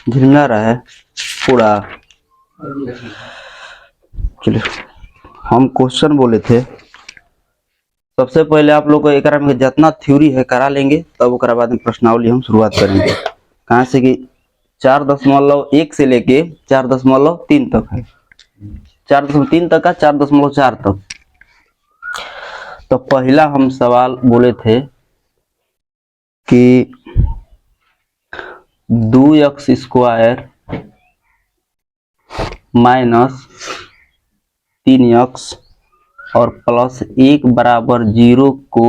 झिलमिला रहा है पूरा। चलिए, हम क्वेश्चन बोले थे सबसे पहले आप लोग को एक में जितना थ्योरी है करा लेंगे, तब उसके बाद में प्रश्नावली हम शुरुआत करेंगे। कहाँ से कि 4.1 से लेके 4.3 तक है, 4.3 तक का 4.4 तक। तो पहला हम सवाल बोले थे कि 2x² माइनस 3x और प्लस 1 बराबर 0 को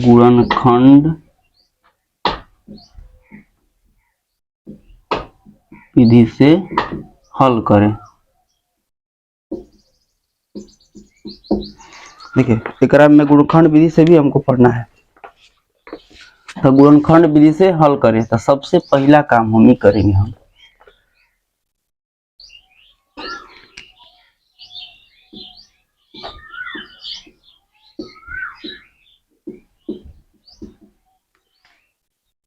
गुणनखंड विधि से हल करें। देखिए, एकरा में गुणनखंड विधि से भी हमको पढ़ना है। तो गुणनखंड विधि से हल करें, तो सबसे पहला काम हम ही करेंगे। हम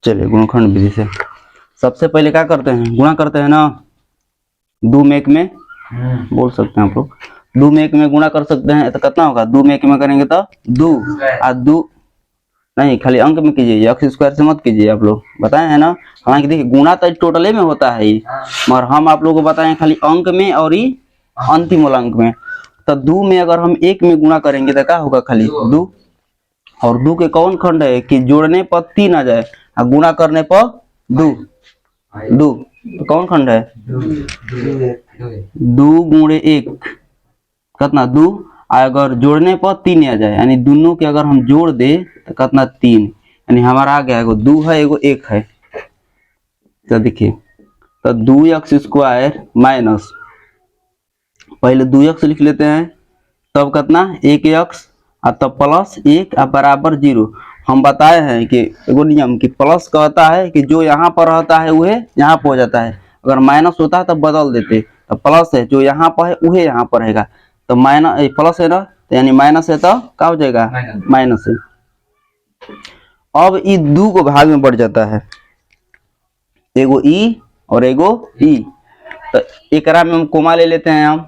चलिए, गुणनखंड विधि से सबसे पहले क्या करते हैं, गुणा करते हैं ना। 2 में 1 में बोल सकते हैं आप लोग, 2 में 1 में गुणा कर सकते हैं। तो कितना होगा, 2 में 1 में करेंगे तो 2 और 2 नहीं, खाली अंक में कीजिए, x² से मत कीजिए। आप लोग बताए हैं ना, हालांकि देखिए गुणा तो टोटले में होता है ही, मगर हम आप लोगों को बताएं खाली अंक में और ही अंतिम वाला अंक में। तो 2 में अगर हम 1 में गुणा करेंगे तो क्या होगा, खाली 2। और 2 के कौन खंड है कि जोड़ने पर 3 आ जाए और गुणा करने पर 2। 2 तो कौन खंड है, 2 गुणे 1 कितना 2। अगर जोड़ने पर 3 आ जाए, यानी दोनों के अगर हम जोड़ दे तो कितना 3, यानी हमारा आ गया एगो 2 है एगो 1 है। तो देखिए, तो 2x² माइनस, पहले 2x लिख लेते हैं, तब कितना 1x और तब प्लस 1 और बराबर 0। हम बताए हैं कि एगो नियम कि प्लस कहता है कि जो यहाँ पर रहता है वह यहाँ पर हो जाता है, अगर माइनस होता है तब बदल देते। तो प्लस है, जो यहाँ पर है वह यहाँ पर रहेगा। तो माइनस प्लस है ना, तो यानी माइनस है तो क्या हो जाएगा, माइनस है। अब ये 2 को भाग में बढ़ जाता है, एगो ई और एगो ई। तो एकरा में हम कोमा ले लेते हैं, हम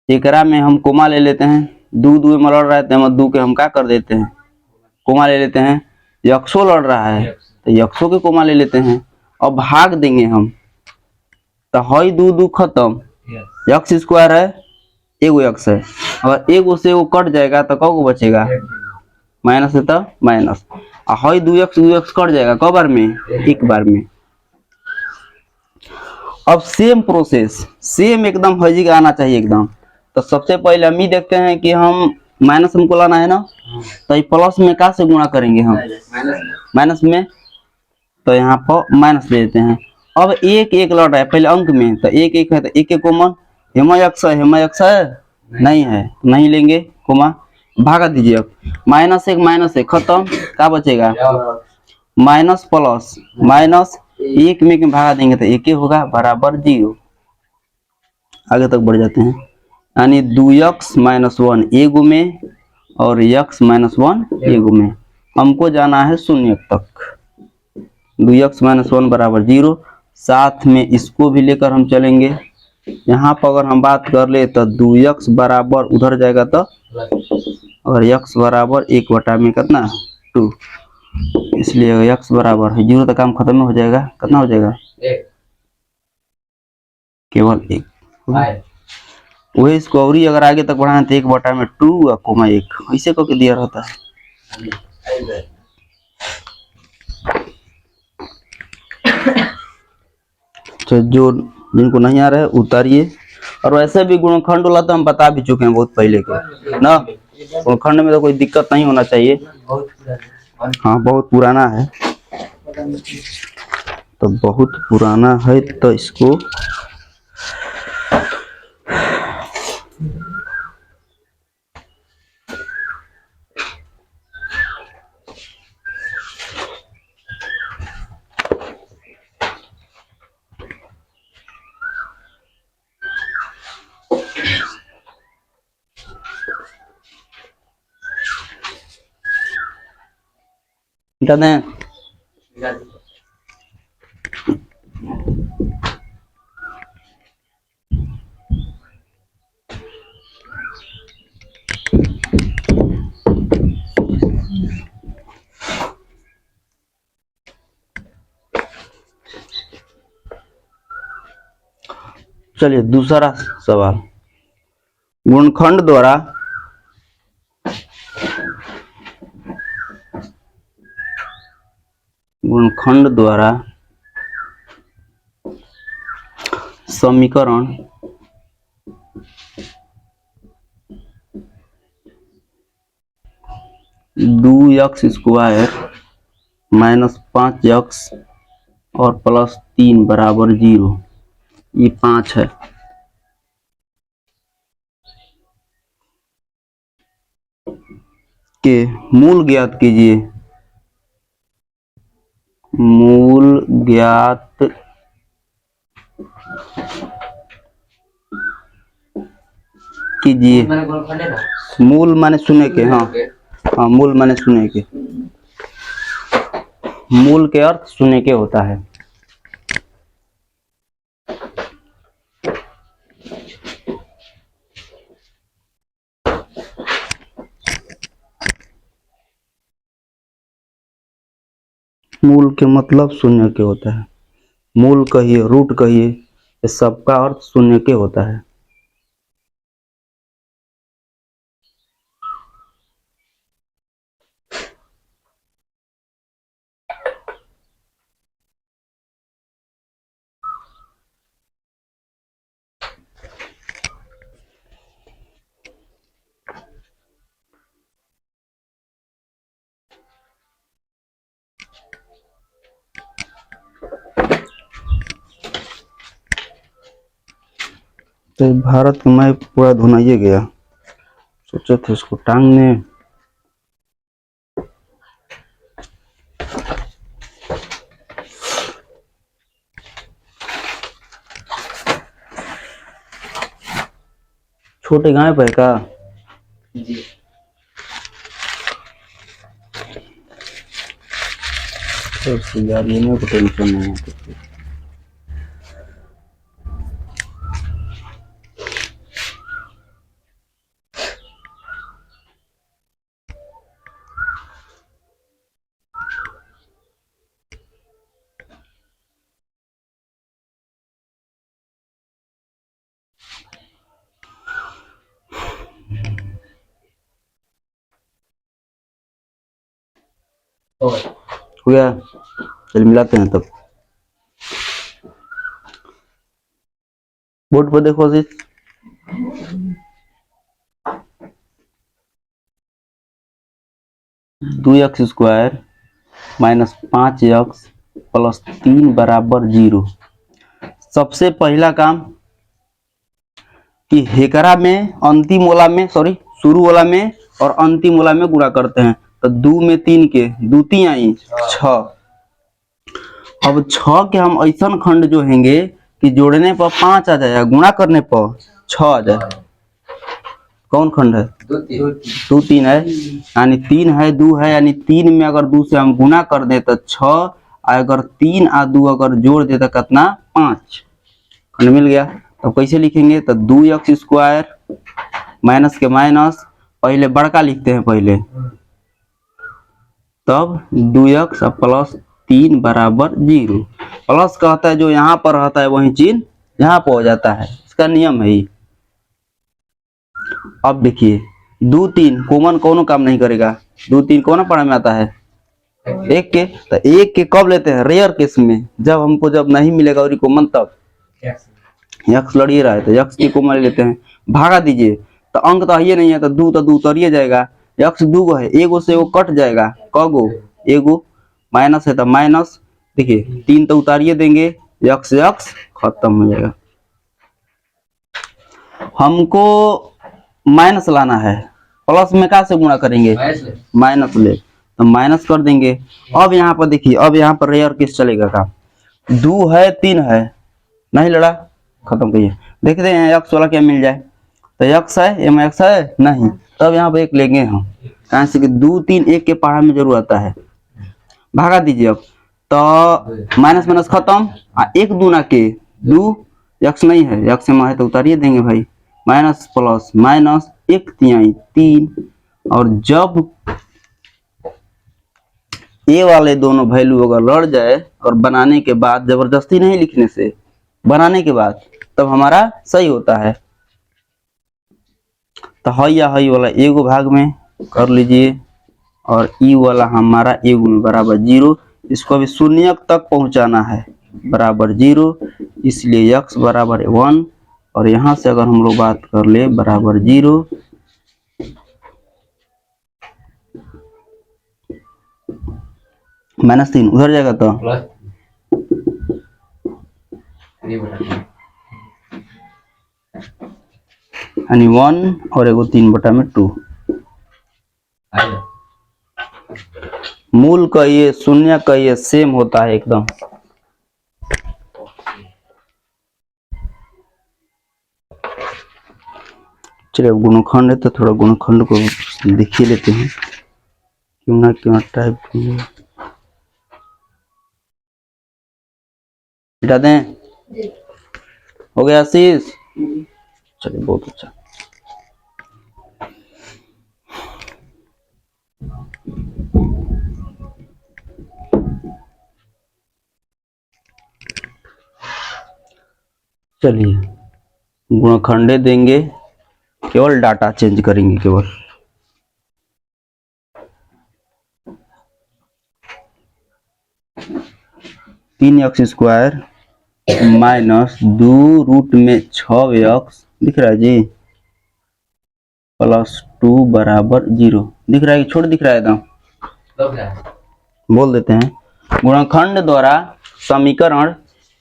एकरा में हम कोमा ले लेते हैं। 2 2 में लड़ रहा है तो हम 2 के हम क्या कर देते हैं, कोमा ले लेते हैं। यक्षो लड़ रहा है तो यक्षो के कोमा ले लेते हैं। अब भाग देंगे हम, तो हई 2 2 खत्म, x² है एगो x है। अगर एगो से वो कट जाएगा तो कौ बचेगा, माइनस है तो माइनस। हई 2x कट जाएगा कौ बार में, एक बार में। अब सेम प्रोसेस, सेम एकदम हजी का आना चाहिए एकदम। तो सबसे पहले हम ही देखते हैं कि हम माइनस हमको लाना है ना, तो ये प्लस में क्या से गुणा करेंगे हम, माइनस में। तो यहाँ पर माइनस ले देते हैं। अब 1 1 लौट रहा है पहले अंक में, तो 1 1 है तो 1 1 कोमा, हेमा x है नहीं है, नहीं लेंगे कोमा, भागा दीजिए। अब -1 खत्म, क्या बचेगा, माइनस प्लस माइनस 1 में भागा देंगे तो 1 होगा बराबर 0। आगे तक बढ़ जाते हैं, यानी 2x - 1 एगो में और x - 1 एगो में। हमको जाना है शून्य तक। 2x - 1 बराबर 0, साथ में इसको भी लेकर हम चलेंगे। यहाँ पर अगर हम बात कर ले तो 2x बराबर उधर जाएगा तो, और x बराबर 1 में कितना 2, इसलिए x बराबर है 0 तक काम खत्म हो जाएगा। कितना हो जाएगा, केवल 1। वही इसको और अगर आगे तक बढ़ाएं तो 1 में 2 और कोमा 1 ऐसे करके दिया रहता है। तो जो जिनको नहीं आ रहा है उतारिए। और वैसे भी गुणनखंड वाला तो हम बता भी चुके हैं बहुत पहले के ना, गुणनखंड में तो कोई दिक्कत नहीं होना चाहिए। हाँ, बहुत पुराना है, तो बहुत पुराना है तो इसको मिटा दें। चलिए दूसरा सवाल, गुणनखंड द्वारा समीकरण दो एक्स स्क्वायर माइनस 5x और प्लस 3 बराबर 0, ये 5 है। के मूल ज्ञात कीजिए। मूल ज्ञात कीजिए। मूल माने सुने के, हाँ हाँ, मूल माने सुने के। मूल के अर्थ सुने के होता है। मूल के मतलब शून्य के होता है। मूल कहिए, रूट कहिए, इस सबका अर्थ शून्य के होता है। तो भारत का मैप पूरा धुनाइए गया, सोचे थे इसको टांगने। छोटे गाय पे का जी, तो यार ये मेरे को टेंशन नहीं है। हो गया, चल मिलाते हैं तब। बोर्ड पर देखो जी, दो x square minus 5x plus 3 बराबर 0। सबसे पहला काम कि हेकरा में अंतिम वाला में, सॉरी शुरू वाला में और अंतिम वाला में गुणा करते हैं। तो 2 में 3 के 2 3 आई 6। अब 6 के हम ऐसा खंड जो हैंगे कि जोड़ने पर 5 आ जाएगा, गुणा करने पर 6 आ जाए। कौन खंड है? 2 3 है, यानी 3 है 2 है, यानी 3 में अगर 2 से हम गुणा कर दे तो 6, अगर 3 और 2 अगर जोड़ दे तो कितना 5 खंड मिल गया। तो कैसे लिखेंगे? तो 2x स्क्वायर माइनस के माइनस, पहले बड़का लिखते हैं पहले, तब 2x प्लस 3 बराबर 0। प्लस का होता है जो यहाँ पर रहता है वही चिन्ह यहाँ पर हो जाता है, इसका नियम है ही। अब देखिए 2 3 कॉमन कोनो काम नहीं करेगा। 2 3 कौन पढ़ा में आता है? एक के। तो एक के कब लेते हैं? रेयर केस में, जब हमको जब नहीं मिलेगा और कॉमन तब यक्स लड़िए रहा है तो यक्स की कॉमन लेते हैं। भागा दीजिए तो अंक तो ये नहीं है, तो 2 उतरिए जाएगा। यक्स 2 है, एगो से वो कट जाएगा, कगो एगो माइनस है तो माइनस, देखिए 3 तो उतारिए देंगे, यक्स यक्स खत्म हो जाएगा। हमको माइनस लाना है, प्लस में का से गुणा करेंगे? माइनस ले, तो माइनस कर देंगे। अब यहाँ पर देखिए, अब यहाँ पर रेयर केस चलेगा का, 2 है 3 है, नहीं लड़ा, खत्म करिए। देखते हैं एक्स वाला क्या मिल जाए। तो एक्स है, एम एक्स है नहीं, तब यहाँ पर एक लेंगे हम, कहाँ से कि 2 3 1 के पहाड़ में जरूर आता है। भागा दीजिए अब। तो माइनस माइनस खत्म, एक दूना के दो, यक्स नहीं है, यक्स में है तो उतारिए देंगे भाई, माइनस प्लस माइनस एक तिहाई तीन, और जब ए वाले दोनों वैल्यू अगर लड़ जाए और बनाने के बाद, जबरदस्ती नहीं लिखने से, बनाने के बाद, तब हमारा सही होता है। तो हई या हई वाला एगो भाग में कर लीजिए, और ई वाला हमारा एगो में बराबर जीरो, इसको अभी शून्य तक पहुंचाना है, बराबर जीरो, इसलिए यक्स बराबर 1, और यहाँ से अगर हम लोग बात कर ले बराबर जीरो, -3 उधर जाएगा तो यानी 1 और एगो 3/2। मूल का ये शून्य का ये सेम होता है एकदम। चलिए गुणनखंड है तो थोड़ा गुणनखंड को देख ही लेते हैं, क्यों ना टाइप मिटा दें। हो गया आशीष, चलिए बहुत अच्छा। चलिए गुणनखंडे देंगे, केवल डाटा चेंज करेंगे केवल। तीन एक्स स्क्वायर माइनस 2 रूट में 6 एक्स दिख रहा है जी, प्लस 2 बराबर 0 दिख रहा है कि छोड़ दिख रहा है एकदम, बोल देते हैं। गुणनखंड द्वारा समीकरण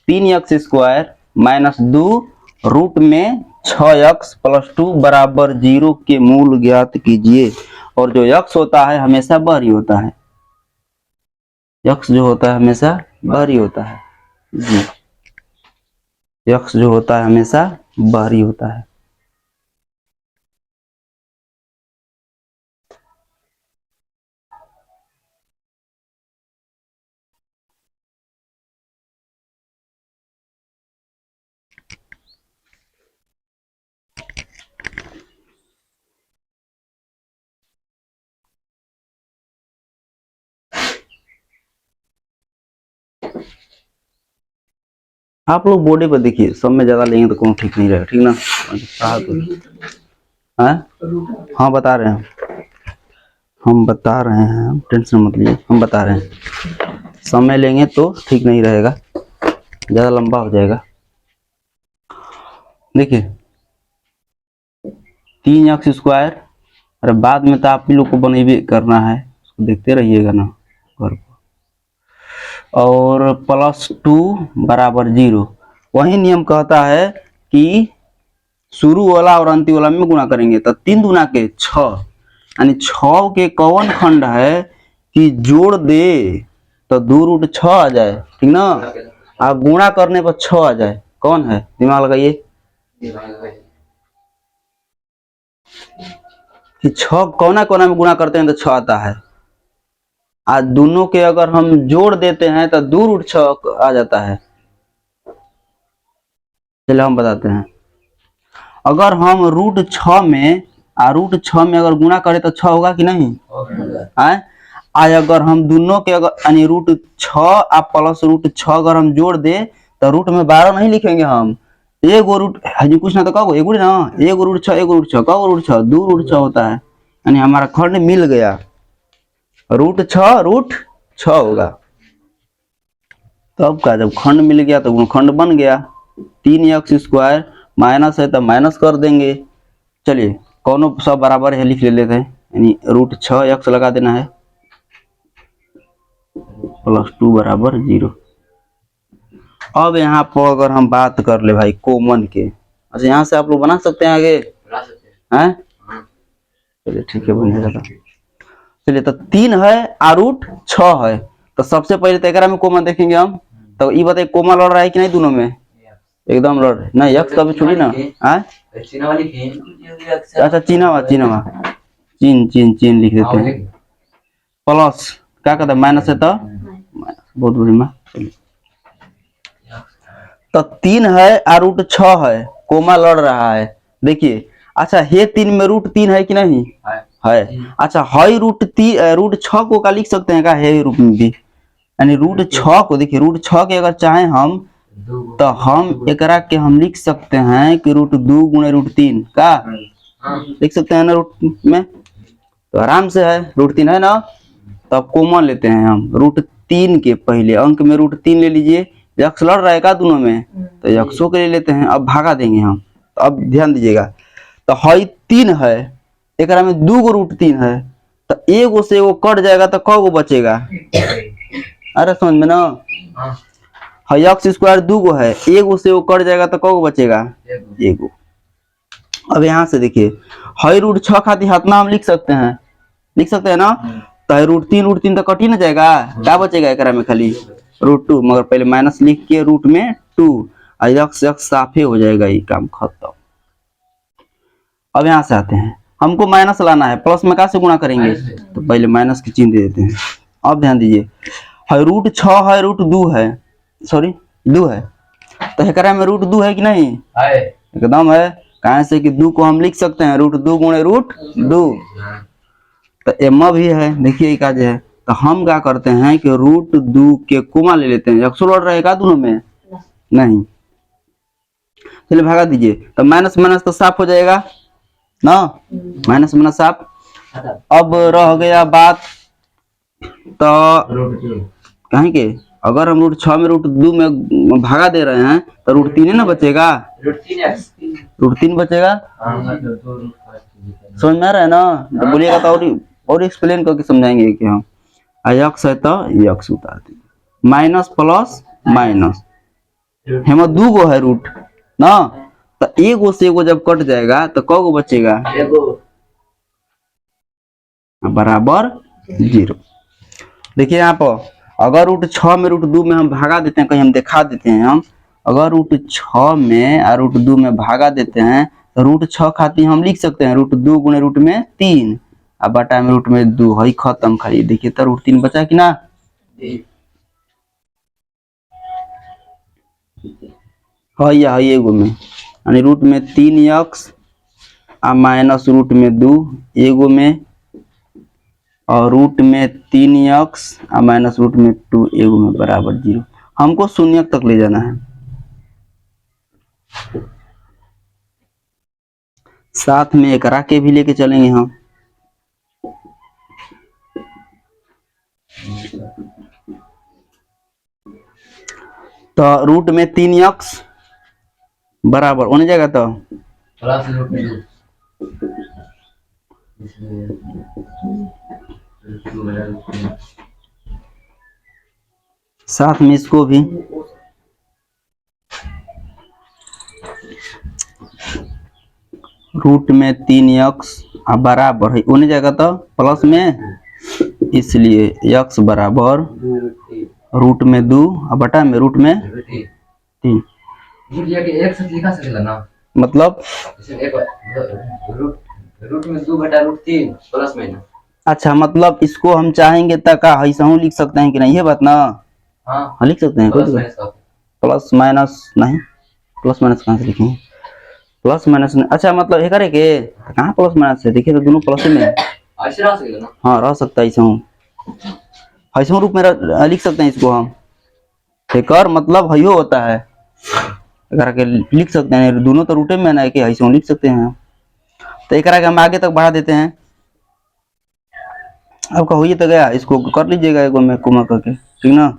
3x स्क्वायर माइनस 2 रूट में 6x प्लस 2 बराबर 0 के मूल ज्ञात कीजिए। और जो x होता है हमेशा बाहरी होता है, x जो होता है हमेशा बाहरी होता है जी, x जो होता है हमेशा बाहरी होता है। आप लोग बोर्डे पर देखिए, सब में ज्यादा लेंगे तो कौन ठीक नहीं रहेगा, ठीक ना। हाँ बता रहे हैं, हम बता रहे हैं, टेंशन मत लीजिए, हम बता रहे हैं। समय लेंगे तो ठीक नहीं रहेगा, ज्यादा लंबा हो जाएगा। देखिए 3x स्क्वायर, अरे बाद में तो आप ही लोग को बनेबे करना है, उसको देखते रहिएगा ना घर पर, और प्लस 2 बराबर 0। वही नियम कहता है कि शुरू वाला और अंतिम वाला में गुणा करेंगे तो 3 दूना के 6, यानी 6 के कौन खंड है कि जोड़ दे तो 2 रूट 6 आ जाए, ठीक ना। आप गुणा करने पर 6 आ जाए, कौन है, दिमाग लगाइए कि 6 कोना कोना में गुणा करते हैं तो 6 आता है। आज दोनों के अगर हम जोड़ देते हैं तो 2 रूट 6 आ जाता है। चलिए हम बताते हैं, अगर हम रूट 6 में अगर गुणा करें तो 6 होगा कि नहीं, आज अगर हम दोनों के अगर यानी रूट 6 आप प्लस रूट 6 अगर हम जोड़ दे तो रूट में 12 नहीं लिखेंगे हम, एगो रूट हजी कुछ ना तो कहो एगो ना, एगो रूट 6 कहो रूट 6 2 रूट 6 होता है, यानी हमारा खंड मिल गया, रूट 6 होगा। तब का जब खंड मिल गया तो खंड बन गया। 3x स्क्वायर माइनस है तो माइनस कर देंगे, चलिए कौनों सब बराबर है लिख लेते हैं, यानी रूट 6x लगा देना है, प्लस 2 बराबर 0। अब यहाँ पर अगर हम बात कर ले भाई कॉमन के, अच्छा यहाँ से आप लोग बना सकते हैं आगे, हैं चलिए ठीक है बन जाएगा। चलिए तो 3 है और रूट 6 है, तो सबसे पहले तेकरा में कॉमन देखेंगे हम, तो ये बताइए कॉमन लड़ रहा है कि नहीं दोनों में, एकदम लड़ रहे ना, यक्स कभी छोड़ी ना, अच्छा चीना चीन लिख देते हैं, प्लस क्या कहता है माइनस है तो बहुत बढ़िया। चलिए, तो 3 है और रूट 6 है, कोमा लड़ रहा है। देखिए, अच्छा हे 3 में रूट 3 है कि नहीं है। अच्छा है रूट 6 को का लिख सकते हैं का है रूप में भी, यानी रूट 6 को देखिए, रूट 6 के अगर चाहे हम तो हम एकरा के हम लिख सकते हैं कि रूट 2 गुणे रूट 3 का लिख सकते हैं ना रूट में, तो आराम से है रूट 3 है ना। तो अब कॉमन लेते हैं हम रूट 3 के पहले अंक में रूट 3 ले लीजिए, यक्स लड़ रहा है का दोनों में, तो यक्सों के ले लेते हैं। अब भागा देंगे हम, तो अब ध्यान दीजिएगा, तो है 3 है, एकरा में 2 गो रूट 3 है, तो एगो से वो कट जाएगा तो कौ गो बचेगा, अरे समझ में ना, है यक्स स्क्वायर 2 गो है, एगो से वो कट जाएगा तो कौ गो बचेगा, एगो। अब यहाँ से देखिए, है रूट 6 खातिर हतना हम लिख सकते हैं ना, तो रूट 3 तो कट ही ना जाएगा, क्या बचेगा एकरा में खाली रूट 2, मगर पहले माइनस लिख के रूट में 2, यक्स यक्स साफे हो जाएगा, ये काम खत्म। अब यहाँ से आते हैं, हमको माइनस लाना है, प्लस में कैसे गुणा करेंगे, तो पहले माइनस की चिन्ह दे देते हैं। अब ध्यान दीजिए, है रूट 6 है, रूट 2 है, सॉरी 2 है, तो एकरा में रूट 2 है कि नहीं, एकदम है, कहाँ से कि 2 को हम लिख सकते हैं रूट 2 गुणे रूट 2, तो एम भी है, देखिए का जो है, तो हम क्या करते हैं कि रूट 2 के कोमा ले लेते हैं, यक्सो लड़ रहेगा दोनों में नहीं, चलिए भागा दीजिए, तो माइनस माइनस तो साफ हो जाएगा ना, माइनस माइनस साफ। अब रह गया बात, तो कहीं के अगर हम रूट 6 में रूट 2 में भागा दे रहे हैं तो रूट 3 ना बचेगा, रूट 3 बचेगा, समझ में आ रहा है ना, तो बोलिएगा तो और एक्सप्लेन करके समझाएंगे कि हम यक्स है तो यक्स उतार देंगे, माइनस प्लस माइनस, हमें 2 गो है रूट ना, तो एगो से एगो जब कट जाएगा तो कौ गो बचेगा, बराबर 0। देखिए यहाँ पर अगर रूट 6 में रूट 2 में हम भागा देते हैं, कहीं हम दिखा देते हैं, हम अगर रूट 6 में और रूट 2 में भागा देते हैं तो रूट 6 खातिर हम लिख सकते हैं रूट 2 गुणे रूट में 3 और बटा में रूट में 2 है, खत्म खाली। देखिए तो रूट 3 बचा कि ना, है या है एगो में, यानी रूट में 3x और माइनस रूट में 2 एगो में, और रूट में 3x और माइनस रूट में 2 एगो में, बराबर 0। हमको शून्य तक ले जाना है, साथ में एकरा के भी लेके चलेंगे हम, तो रूट में 3x बराबर होने जाएगा, तो साथ में इसको भी, रूट में 3x बराबर है होने जाएगा, तो प्लस में, इसलिए x बराबर रूट में 2 और बटा में रूट में 3, मतलब रूट में 2 बटा रूट 3 प्लस माइनस। अच्छा मतलब इसको हम चाहेंगे तक ऐसा हूँ लिख सकते हैं कि नहीं, ये बात ना, हाँ लिख सकते हैं, प्लस माइनस नहीं, प्लस माइनस कहाँ से लिखेंगे, प्लस माइनस नहीं, अच्छा मतलब ये करे के कहाँ प्लस माइनस है, देखिए तो दोनों प्लस में है, हाँ रह सकता है, ऐसा रूप में लिख सकते हैं इसको हम, कर मतलब है होता है, अगर के लिख सकते हैं, दोनों तो रूटे में ना कि ऐसा लिख सकते हैं, तो एक हम आगे तक बढ़ा देते हैं। अब हो तो गया, इसको कर लीजिएगा एगो में कोमा करके, ठीक ना,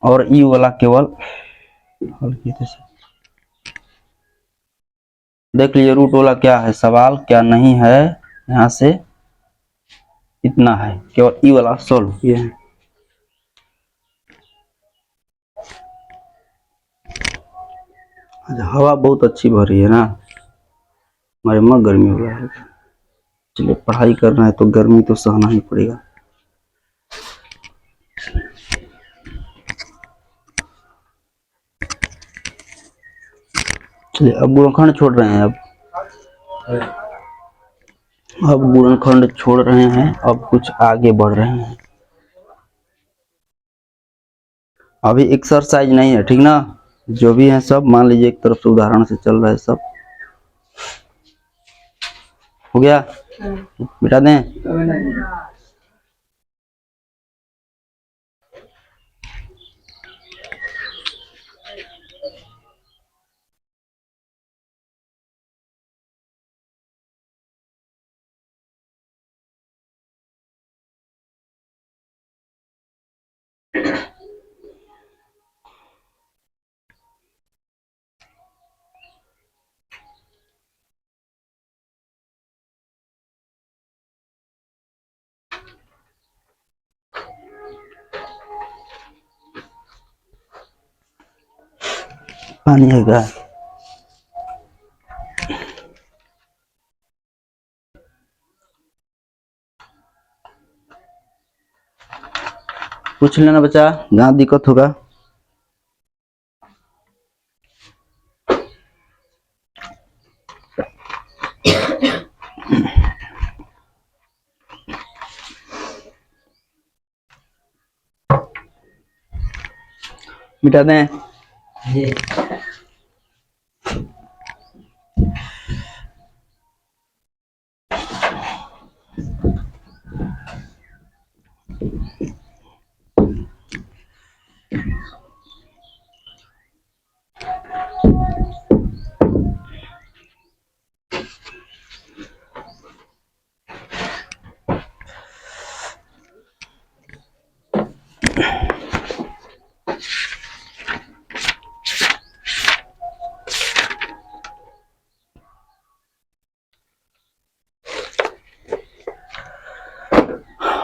और ई वाला केवल हल किए थे, देख लीजिए रूट वाला क्या है, सवाल क्या नहीं है, यहाँ से इतना है, केवल ई वाला सोल्व ये है। हवा बहुत अच्छी भर रही है ना, हमारे में गर्मी हो रहा है, चलिए पढ़ाई करना है तो गर्मी तो सहना ही पड़ेगा। चलिए अब गुणनखंड छोड़ रहे हैं, अब गुणनखंड छोड़ रहे हैं, अब कुछ आगे बढ़ रहे हैं। अभी एक्सरसाइज नहीं है, ठीक ना। जो भी है सब मान लीजिए एक तरफ से उदाहरण से चल रहा है, सब हो गया। मिटा दें। पानी है क्या? पूछ लेना बच्चा, जहाँ दिक्कत होगा। मिटा दें।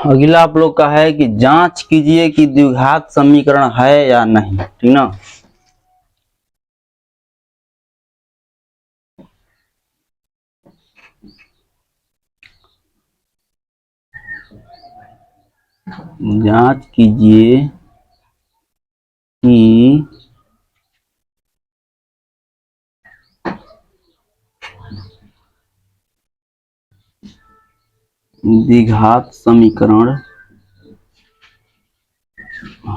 अगला आप लोग का है कि जांच कीजिए कि द्विघात समीकरण है या नहीं, ठीक ना। जांच कीजिए कि द्विघात समीकरण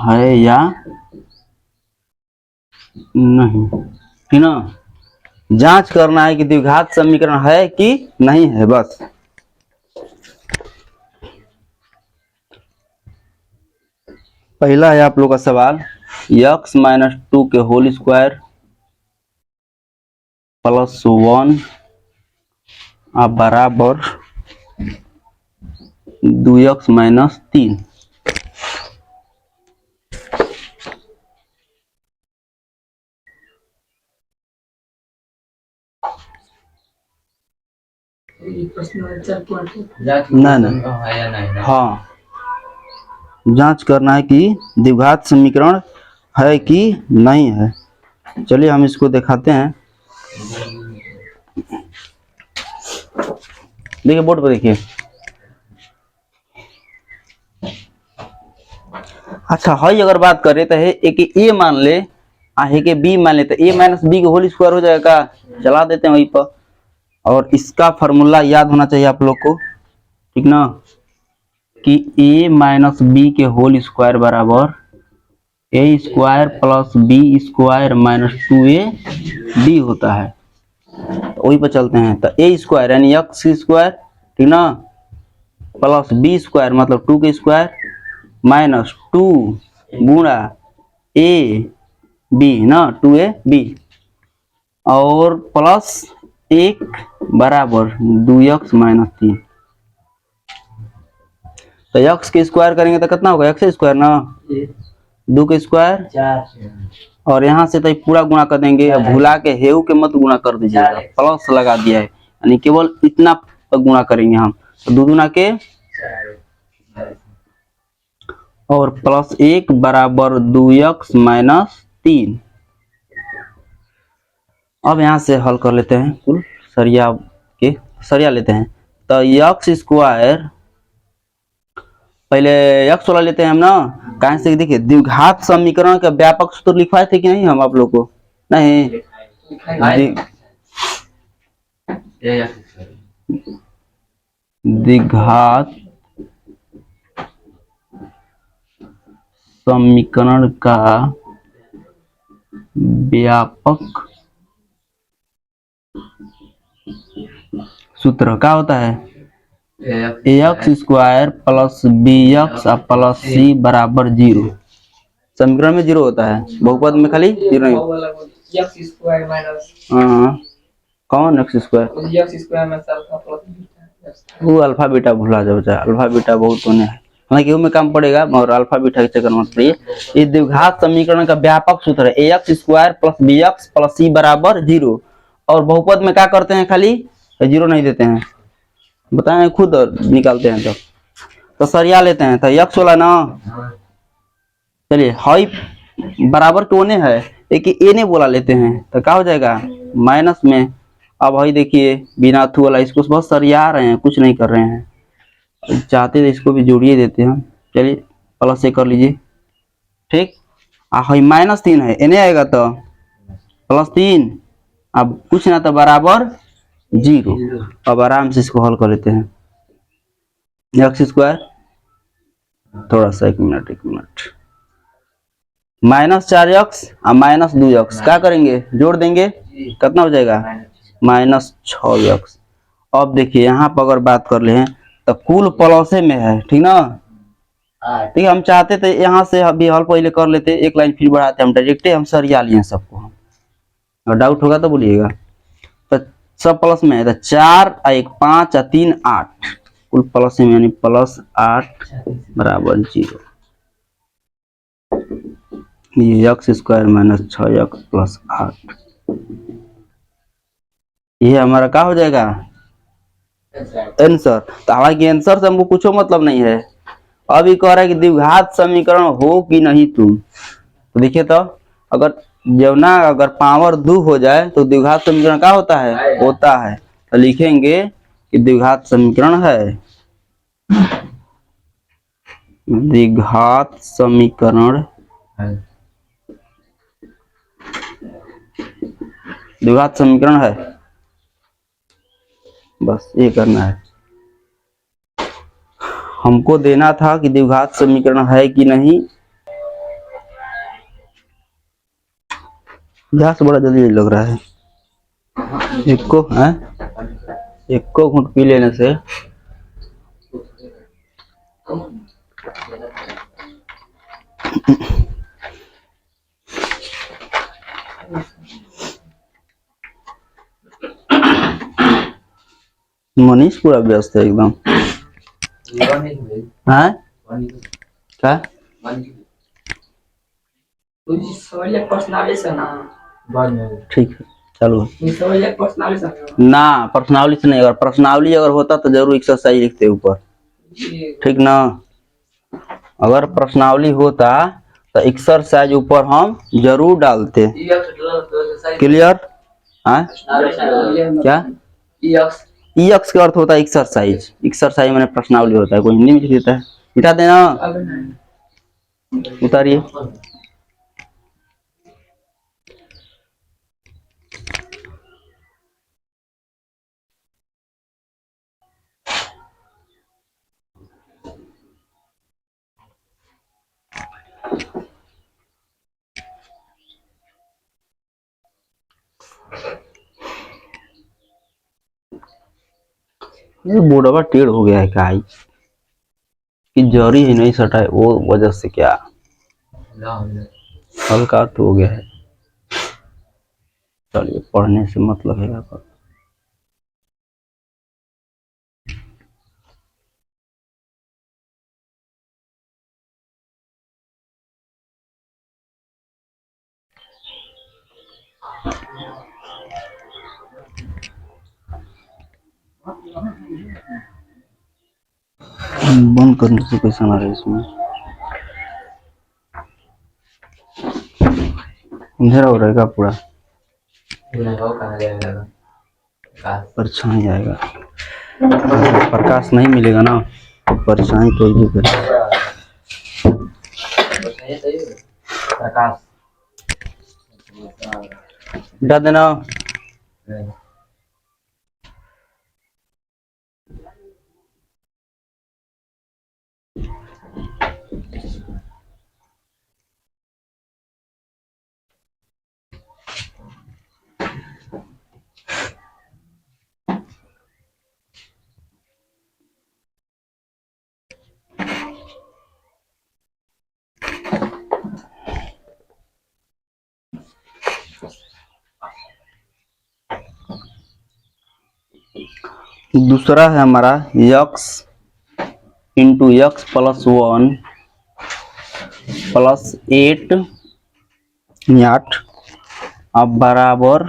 है या नहीं, ठीक ना। जांच करना है कि द्विघात समीकरण है कि नहीं है, बस। पहला है आप लोग का सवाल, x-2 के होल स्क्वायर प्लस 1 बराबर 2x-3। नहीं, हाँ, जांच करना है कि द्विघात समीकरण है कि नहीं है। चलिए हम इसको दिखाते हैं। देखिए बोर्ड पर देखिए। अच्छा, हई अगर बात करें तो है एक ए मान ले, है कि बी मान ले, तो ए माइनस बी के होल स्क्वायर हो जाएगा। चला देते हैं वहीं पर। और इसका फॉर्मूला याद होना चाहिए आप लोग को, ठीक ना, कि ए माइनस बी के होल स्क्वायर बराबर A square plus B square minus 2ab होता है। तो वही पर चलते हैं। तो ए स्क्वायर यानी एक्स स्क्वायर, ठीक ना, प्लस बी स्क्वायर मतलब 2 के स्क्वायर माइनस 2 गुणा ए बी ना, 2ab, और प्लस 1 बराबर 2x-3। तो x के स्क्वायर करेंगे तो कितना होगा, एक्स स्क्वायर ना, 2 के स्क्वायर 4, और यहाँ से तो पूरा गुणा कर देंगे। अब भुला के हेऊ के मत गुणा कर दीजिएगा, प्लस लगा दिया है, यानी केवल इतना गुणा करेंगे हम। तो 2 गुना के और प्लस 1 बराबर 2x-3। अब यहाँ से हल कर लेते हैं, कुल सरिया के सरिया लेते हैं। तो एक्स स्क्वायर पहले एक्स वाला लेते हैं हम ना, कहाँ से, देखिए द्विघात समीकरण का व्यापक सूत्र लिखवाए थे कि नहीं हम आप लोग को, नहीं। द्विघात समीकरण का व्यापक सूत्र क्या होता है? X square plus B X plus C बराबर 0। समीकरण में 0 होता है, बहुपद में खाली 0 नहीं। हाँ, कौन एक्स स्क्वायर? वो अल्फा बीटा भुला जाओ, अल्फा बीटा बहुत होने है, हालांकि में काम पड़ेगा मगर अल्फा बीटा के चक्कर मत पड़िए। इस द्विघात समीकरण का व्यापक सूत्र है X square plus B X plus C बराबर 0। और बहुपद में क्या करते हैं? खाली 0 नहीं देते हैं, बताएं खुद और निकालते हैं। तो सरिया लेते हैं, तो एक्स वाला ना, चलिए हाई बराबर कोने है, एक ए ने बोला लेते हैं, तो क्या हो जाएगा? माइनस में। अब भाई देखिए बिना थू वाला, इसको बस सरिया रहे हैं, कुछ नहीं कर रहे हैं। चाहते तो इसको भी जोड़िए देते हैं, चलिए प्लस से कर लीजिए, ठीक। हाई -3 है, एने आएगा तो +3, अब कुछ ना तो बराबर 0। अब आराम से इसको हल कर लेते हैं। एक्स स्क्वायर, थोड़ा सा एक मिनट -4x और -2x क्या करेंगे? जोड़ देंगे, कितना हो जाएगा? -6x। अब देखिए यहाँ पर अगर बात कर ले हैं तो कुल प्लसे में है, ठीक ना? ठीक है, हम चाहते थे यहाँ से अभी हल पहले कर लेते, एक लाइन फिर बढ़ाते, हम डायरेक्ट हम सरिया लिए सबको। हम और डाउट होगा तो बोलिएगा। तो सब प्लस में है, तो 4 और 1 5 और 3 8, कुल प्लस में, यानी +8 बराबर 0। एक्स स्क्वायर -6x प्लस 8, ये हमारा क्या हो जाएगा? आंसर। तो हालांकि आंसर से हमको कुछ मतलब नहीं है, अभी कह रहा है कि द्विघात समीकरण हो कि नहीं तुम। तो देखिए तो अगर जवना अगर पावर 2 हो जाए तो द्विघात समीकरण क्या होता है? होता है। तो लिखेंगे कि द्विघात समीकरण है, द्विघात समीकरण, द्विघात समीकरण है, बस ये करना है। हमको देना था कि द्विघात समीकरण है कि नहीं। गैस बड़ा जल्दी लग रहा है, एक को घूंट पी लेने से मनीष पूरा व्यस्त है एकदम। हाँ क्या? ठीक है चलो ना, पर्सनावली से नहीं, अगर पर्सनावली अगर होता तो जरूर एक्सरसाइज लिखते ऊपर, ठीक ना? अगर प्रश्नावली होता तो एक्सरसाइज ऊपर हम जरूर डालते। क्लियर? क्या एक्स का अर्थ होता है एक्सरसाइज, एक्सरसाइज मैंने प्रश्नावली होता है, कोई हिंदी में लिख देता है, मिटा देना, उतारिए। ये बोर्डवा टेढ़ हो गया है क्या? कि जरी ही नहीं सटा है, वो वजह से क्या हल्का तो हो गया है। चलिए पढ़ने से मतलब है पर बंद करने से कैसा ना रहे, इसमें अंधेरा हो रहेगा पूरा, परछाई आएगा, प्रकाश नहीं मिलेगा ना, परछाई तो ही प्रकाश मिटा देना। दूसरा है हमारा x into x plus 1 plus 8 8 अब बराबर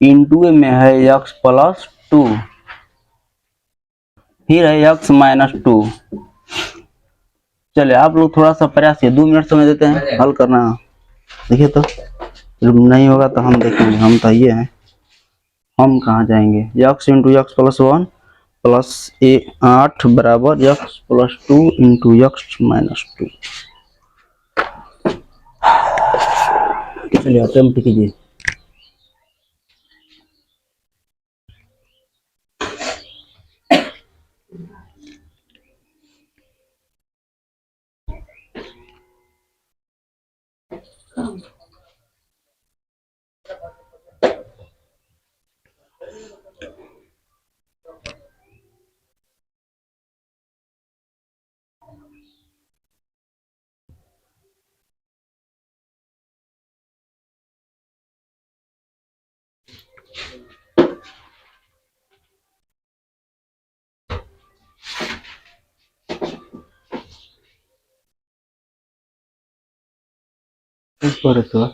इंटू में है यक्स प्लस 2, फिर है यक्स माइनस 2। चलिए आप लोग थोड़ा सा प्रयास किए, 2 मिनट समय देते हैं हल करना। देखिए तो नहीं होगा तो हम देखेंगे, हम तो ये हैं, हम कहाँ जाएंगे। X into x plus 1 plus 8 बराबर x plus 2 into x minus 2। चलिए अटेम्प्ट कीजिए। ऊपर तो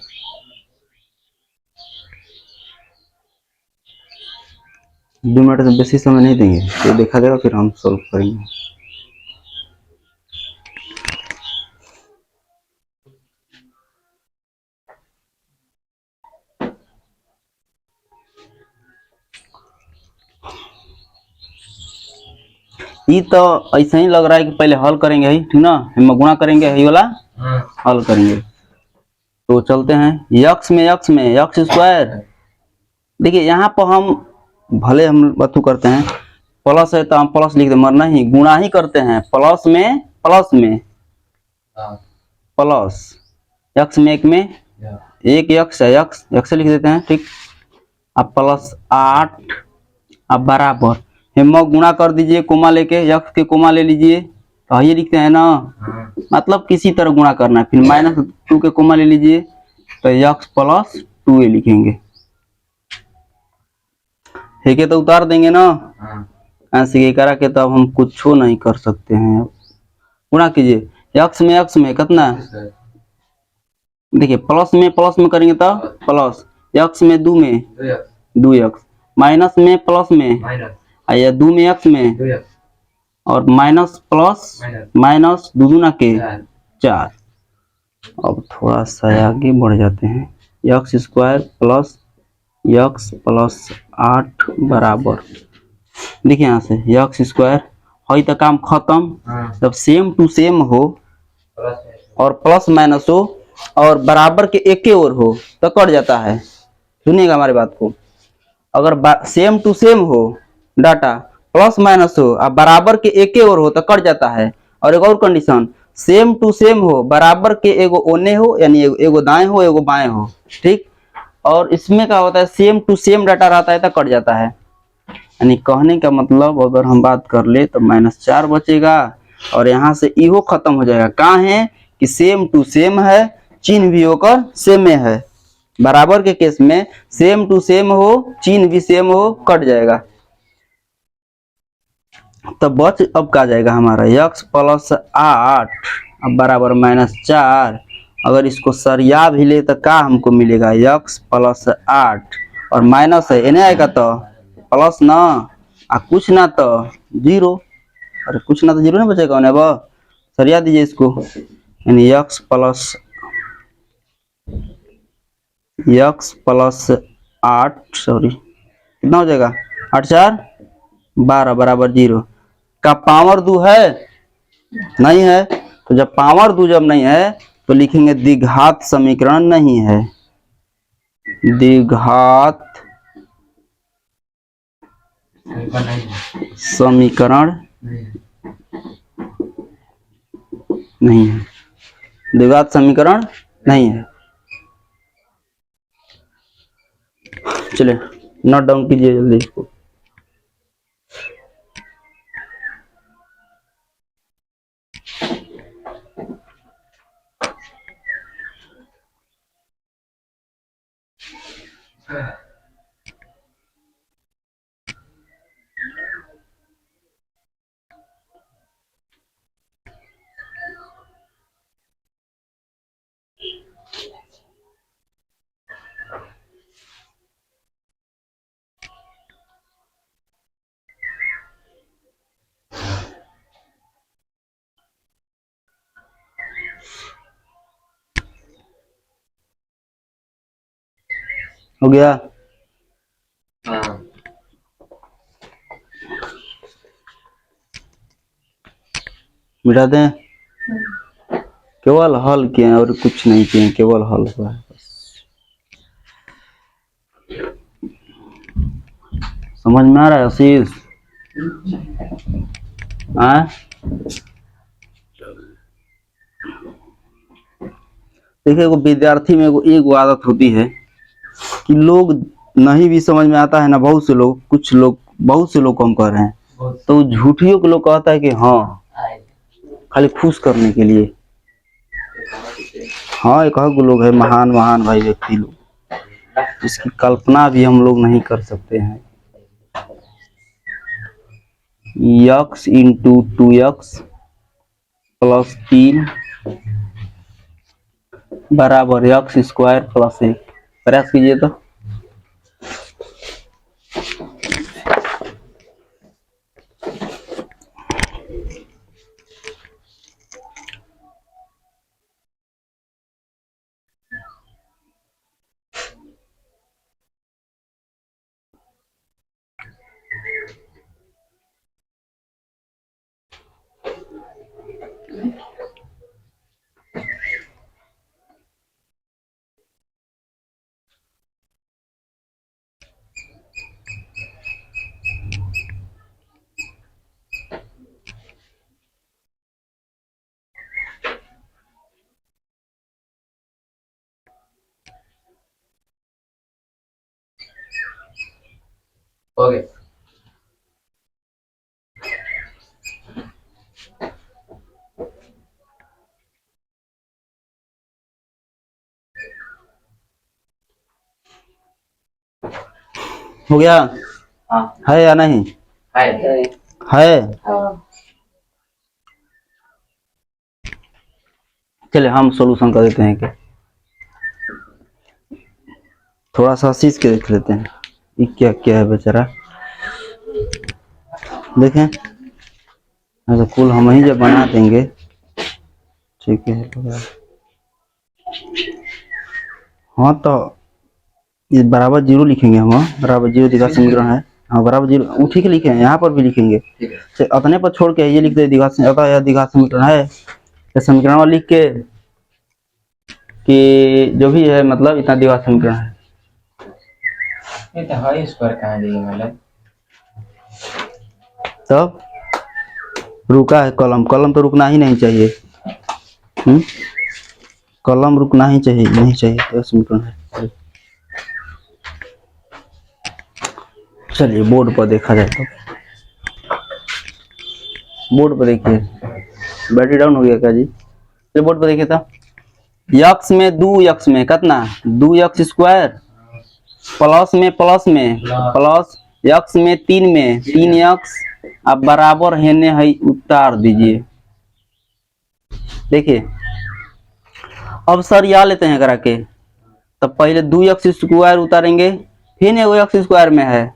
2 मिनट से बेसी समय नहीं देंगे, तो देखा जाएगा फिर हम सॉल्व करेंगे। ये तो ऐसा ही लग रहा है कि पहले हल करेंगे ही, ठीक ना, हम गुणा करेंगे यही वाला हल करेंगे। तो चलते हैं यक्स में यक्स स्क्वायर। देखिए यहाँ पर हम भले हम बतू करते हैं, प्लस है तो हम प्लस लिख दे, मरना ही गुणा ही करते हैं। प्लस में प्लस यक्स में एक यक्स है, यक्स लिख देते हैं, ठीक। अब प्लस 8 अब बराबर हम गुणा कर दीजिए, कोमा लेके यक्स के कोमा ले लीजिए, तो ये लिखते हैं ना, मतलब किसी तरह गुणा करना है। फिर -2 के कोमा ले लीजिए तो यक्स प्लस 2a लिखेंगे, ठीक है। तो उतार देंगे ना, ऐसे ही करा के तो अब हम कुछ नहीं कर सकते हैं। गुणा कीजिए यक्स में कितना, देखिए प्लस में करेंगे तो प्लस, यक्स में 2 में 2 यक्स, माइनस में प्लस में या 2 में यक्स में, और माइनस प्लस माइनस 2 दूना के 4। अब थोड़ा सा आगे बढ़ जाते हैं, x square plus x plus 8 बराबर, देखिए यहाँ से यक्स स्क्वायर हो तो काम खत्म। जब सेम टू सेम हो और प्लस माइनस हो और बराबर के एक के ओर हो तो कट जाता है। सुनिएगा हमारी बात को, अगर सेम टू सेम हो डाटा, प्लस माइनस हो और बराबर के एक के ओर हो तो कट जाता है। और एक और कंडीशन, सेम टू सेम हो, बराबर के एगो ओने हो, यानी एगो दाएं हो एगो बाएं हो, ठीक। और इसमें क्या होता है, सेम टू सेम डाटा रहता है तो कट जाता है। यानी कहने का मतलब अगर हम बात कर ले तो -4 बचेगा, और यहाँ से इहो खत्म हो जाएगा। कहाँ है कि सेम टू सेम है, चिन्ह भी होकर सेम में है। बराबर के केस में सेम टू सेम हो, चिन्ह भी सेम हो, कट जाएगा। तो बच अब का जाएगा हमारा यक्स प्लस 8 अब बराबर -4। अगर इसको सरिया भी ले तो क्या हमको मिलेगा, यक्स प्लस 8 और माइनस है एने आएगा तो प्लस ना, आ कुछ ना तो 0। अरे कुछ ना तो 0 ना बचेगा उन्हें, सरिया दीजिए इसको, यानी यक्स प्लस 8, सॉरी कितना हो जाएगा, 8 4 12 बराबर 0। का पावर 2 है, नहीं है, तो जब पावर 2 जब नहीं है तो लिखेंगे द्विघात समीकरण नहीं है, द्विघात समीकरण नहीं है, द्विघात समीकरण नहीं है। चलिए नोट डाउन कीजिए जल्दी इसको। हो गया। हाँ मिटा दें। केवल हल किए हैं और कुछ नहीं किए हैं, केवल हल हुआ है बस। समझ में आ रहा है आशीष? हाँ, देखिए एगो विद्यार्थी में एगो आदत होती है कि लोग नहीं भी समझ में आता है ना, बहुत से लोग, कुछ लोग, बहुत से लोग कम कर रहे हैं तो झूठियों के लोग कहता है कि हाँ, खाली खुश करने के लिए। हाँ, एक लोग है महान महान भाई व्यक्ति लोग, जिसकी कल्पना भी हम लोग नहीं कर सकते हैं। यक्स इंटू 2x प्लस 3 बराबर यक्स स्क्वायर प्लस 1। प्रयास कीजिए तो। हो गया। हो गया? हाँ है या नहीं? है। है। चलिए हम सॉल्यूशन कर देते हैं क्या, थोड़ा सा आशीष के देख लेते हैं ये क्या क्या है बेचारा। देखें, तो कुल हम ही जब बना देंगे, ठीक है। हाँ तो ये बराबर जीरो लिखेंगे हम, बराबर जीरो द्विघात समीकरण है। हाँ बराबर जीरो, वो ठीक लिखे हैं, यहाँ पर भी लिखेंगे। अतने पर छोड़ के ये लिख दे द्विघात, अतः द्विघात समीकरण है, तो समीकरण लिख के कि जो भी है मतलब इतना द्विघात समीकरण है। ये तो है स्क्वायर कहाँ देंगे मतलब? तब रुका है कलम, कलम तो रुकना ही नहीं चाहिए। कलम रुकना ही चाहिए, नहीं चाहिए तो समीकरण है। चलिए बोर्ड पर देखा जाए तो, बोर्ड पर देखिए, बैटरी डाउन हो गया क्या जी? चलिए बोर्ड पर देखिए तो, यक्स में 2x में कितना 2x स्क्वायर प्लस में प्लस यक्स में 3x, अब बराबर हेने है उतार दीजिए। देखिए अब सर या लेते हैं करा के, तब पहले 2x स्क्वायर उतारेंगे, फिर एगो x स्क्वायर में है।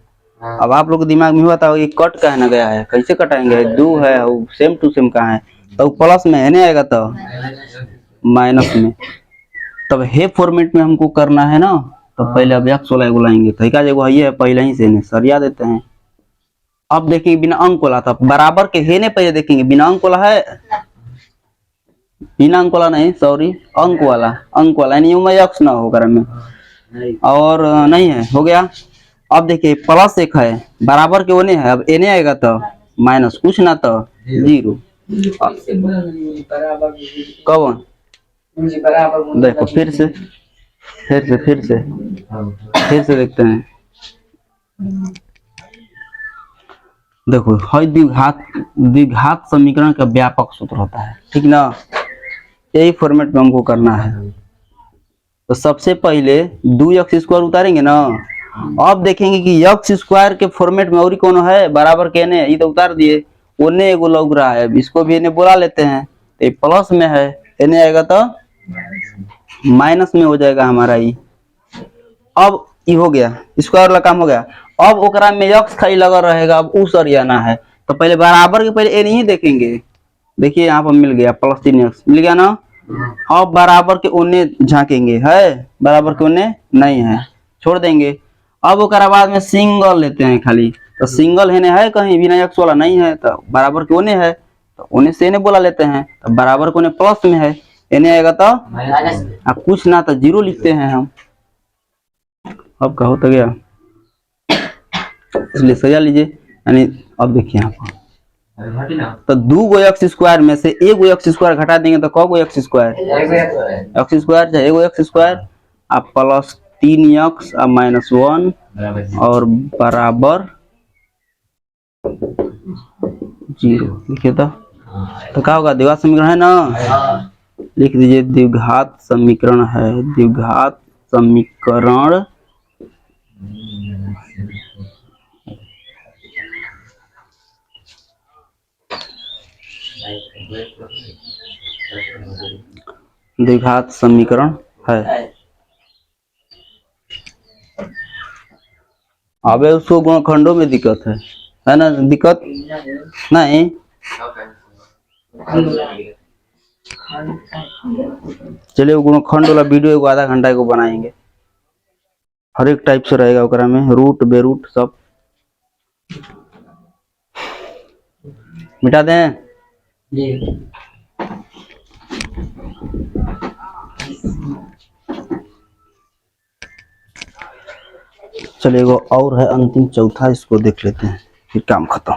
अब आप लोग के दिमाग में हुआ था ये कट कहना गया है, कैसे कटाएंगे? 2 है सेम टू सेम कहाँ है, तो प्लस में है नहीं आएगा तो माइनस में। तब हे फॉर्मेट में हमको करना है ना, तो पहले अब x वाला एगो लाएंगे, तो एक जगह ये है पहले ही से ने सरिया देते हैं। अब देखिए बिना अंक वाला था, बराबर के हे ने पहले देखेंगे, बिना अंक वाला है, बिना अंक वाला नहीं सॉरी, अंक वाला यानी में x ना हो कर में, और नहीं है, हो गया। अब देखिए प्लस 1 है, बराबर के ओने है, अब एने आएगा तो माइनस, कुछ ना तो जीरो। कौन देखो फिर से देखते हैं। देखो हर द्विघात समीकरण का व्यापक सूत्र होता है, ठीक ना, यही फॉर्मेट में हमको करना है। तो सबसे पहले 2x स्क्वायर उतारेंगे ना, अब देखेंगे कि x स्क्वायर के फॉर्मेट में और कौन है, बराबर के ने, ये तो उतार दिए, ओने एगो लग रहा है, इसको भी इन्हें बुला लेते हैं, तो प्लस में है, इन्हें आएगा तो माइनस में हो जाएगा हमारा ये। अब ये हो गया, स्क्वायर वाला काम हो गया। अब ओकरा में x खाली लगा रहेगा, अब उ सरियाना है, तो पहले बराबर के पहले ए नहीं देखेंगे। देखिए यहाँ पर मिल गया प्लस 3x मिल गया ना। अब बराबर के ओने झांकेंगे, है बराबर के ओने नहीं है, छोड़ देंगे। अब ओकरा बाद में सिंगल लेते हैं खाली, तो सिंगल हेने है कहीं बिना एक्स वाला नहीं है, तो बराबर के ओने है, तो ओने से एने बोला लेते हैं, तो बराबर को प्लस में है, एने आएगा तो अब कुछ ना तो जीरो लिखते हैं हम। अब कहो तो गया, इसलिए सजा लीजिए। यानी अब देखिए यहाँ पर तो 2 गो एक्स स्क्वायर में से 1 गो एक्स स्क्वायर घटा देंगे तो क गो एक्स स्क्वायर, एक्स स्क्वायर चाहे 1 गो एक्स स्क्वायर, आप प्लस 3x अब -1 और बराबर 0 लिखिए। तो क्या होगा, द्विघात समीकरण है ना, लिख दीजिए द्विघात समीकरण है, द्विघात समीकरण द्विघात समीकरण है। अबे उसको गुणनखंडों में दिक्कत है ना, दिक्कत नहीं। चलिए गुणनखंड वाला वीडियो एगो आधा घंटा को बनाएंगे, हर एक टाइप से रहेगा ओकरा में, रूट बेरूट सब मिटा दें। चलिए एगो और है अंतिम चौथा, इसको देख लेते हैं फिर काम खत्म।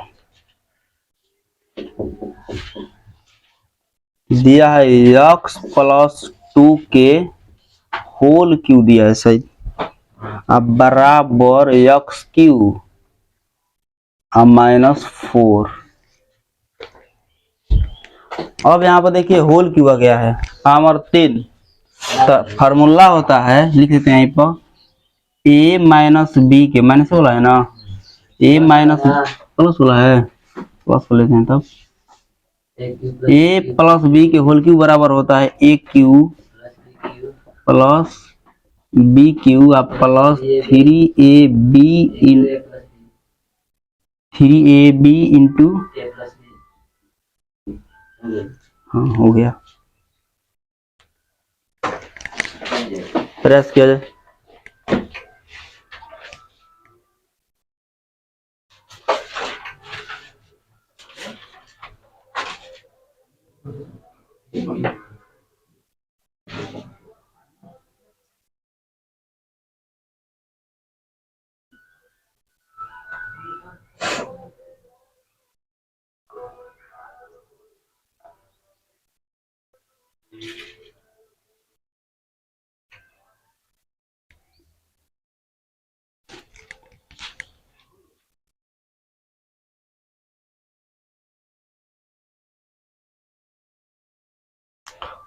दिया है x + 2 के होल क्यू दिया है सही, अब बराबर x³ अब -4। अब यहाँ पर देखिए होल क्यू आ गया है, पावर 3, तो फार्मूला होता है, लिख देते हैं यहीं पर a - b के माइनस वाला है ना, a माइनस प्लस वाला है, प्लस को लेते हैं, तब a + b के होल क्यू बराबर होता है a³ + b³ आप प्लस 3ab इंटू, हाँ हो गया, प्रेस किया जाए।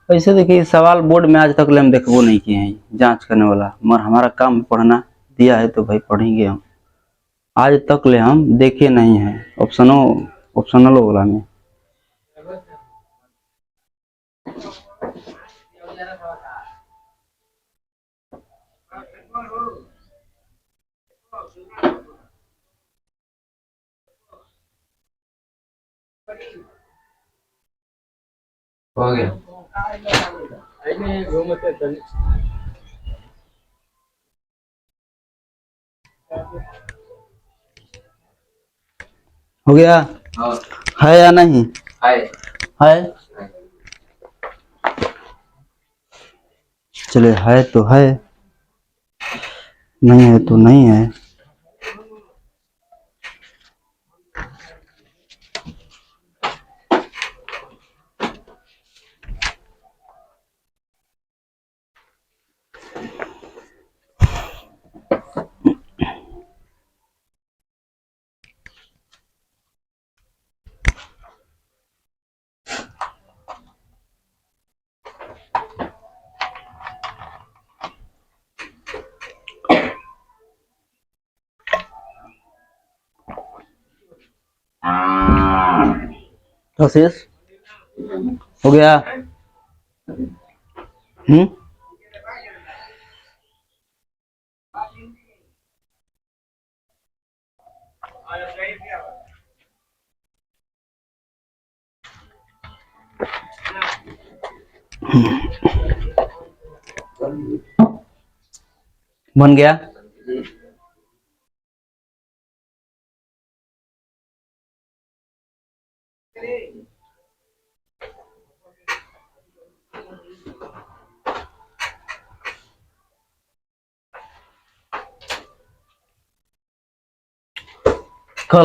ऐसे देखिए सवाल बोर्ड में आज तक हम देखबो नहीं किए हैं जांच करने वाला, मगर हमारा काम पढ़ना दिया है तो भाई पढ़ेंगे हम। आज तक ले हम देखे नहीं है ऑप्शनल वाला में। हो गया। हो गया, हाँ है या नहीं है। है, चले है तो है, नहीं है तो नहीं है। शेष हो गया। बन गया। कल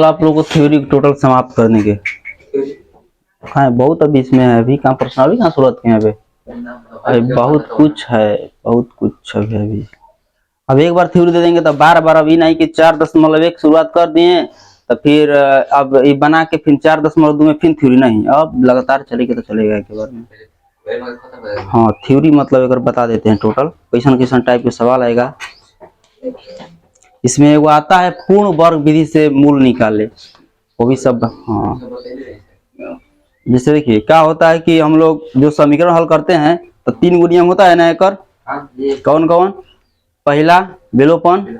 आप लोगों को थ्योरी टोटल समाप्त करने के हाँ बहुत अभी इसमें है, अभी कहाँ प्रश्न अभी कहाँ शुरुआत किए हैं अभी बहुत कुछ है, बहुत कुछ है अभी। अब एक बार थ्योरी दे देंगे तो बार बार अभी नहीं कि 4.1 शुरुआत कर दिए तो फिर अब ये बना के फिर 4.2 में फिर थ्योरी नहीं, अब लगातार चलेगा तो चलेगा एक बार में। हाँ थ्योरी मतलब अगर बता देते हैं टोटल क्वेश्चन क्वेश्चन टाइप के सवाल आएगा। इसमें वो आता है पूर्ण वर्ग विधि से मूल निकाले, वो भी सब। हाँ जैसे देखिए क्या होता है कि हम लोग जो समीकरण हल करते हैं तो 3 गो नियम होता है ना एकर, कौन कौन? पहला विलोपन,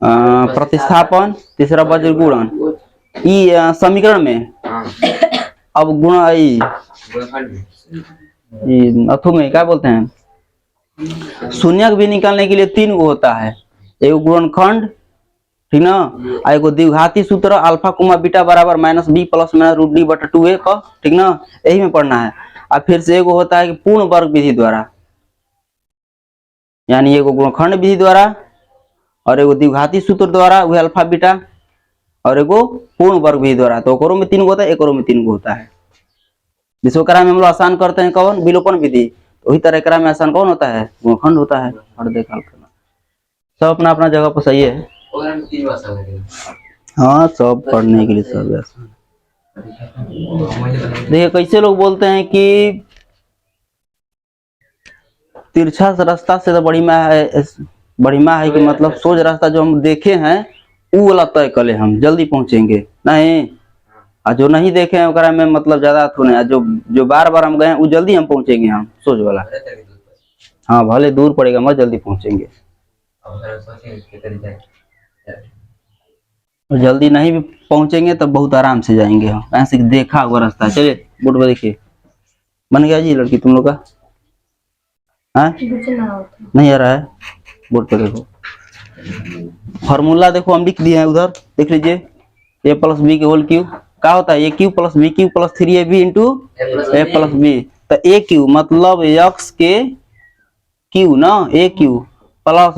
प्रतिस्थापन, तीसरा वज्र गुणन। ये समीकरण में अब गुण अथु में क्या बोलते हैं शून्यक भी निकालने के लिए 3 गो होता है, एगो गुणनखंड ठीक ना, एगो द्विघाती सूत्र अल्फा कुमा बीटा बराबर -b प्लस √d बटा 2a का ठीक ना, यही में पढ़ना है। और फिर से एगो होता है कि पूर्ण वर्ग विधि द्वारा, यानी एगो गुणनखंड विधि द्वारा और एगो द्विघाती सूत्र द्वारा वह अल्फा बीटा और एगो पूर्ण वर्ग विधि द्वारा। तो ओकरो में 3 गो होता है, एकरो में 3 गो होता है। जिसको करा में हम लोग आसान करते हैं कौन? विलोपन विधि। तो वही तरह करा में आसान कौन होता है? गुणनखंड होता है। और देखा करना सब अपना अपना जगह पर सही है। हाँ सब पढ़ने के लिए सब आसान। देखिए कैसे लोग बोलते हैं कि तिरछा रास्ता से तो बढ़िया है कि मतलब सोज रास्ता जो हम देखे हैं वो वाला तय कर ले, हम जल्दी पहुंचेंगे नहीं। और जो नहीं देखे हैं ओकरा में मतलब ज्यादा थोड़े, जो बार बार हम गए हैं वो जल्दी हम पहुंचेंगे, हम सोच वाला। हाँ भले दूर पड़ेगा मगर जल्दी पहुंचेंगे। और जल्दी नहीं भी पहुंचेंगे तो बहुत आराम से जाएंगे हम, ऐसे देखा हुआ रास्ता। चलिए बोर्ड पर देखिए, बन गया जी लड़की तुम लोग का? हाँ नहीं आ रहा है, बोर्ड पर देखो फॉर्मूला देखो हम लिख दिए हैं उधर, देख लीजिए। a प्लस बी के होल क्यूब क्या होता है? a cube plus b cube plus 3ab into a plus b. तो a क्यूब मतलब x के क्यू ना, a क्यूब प्लस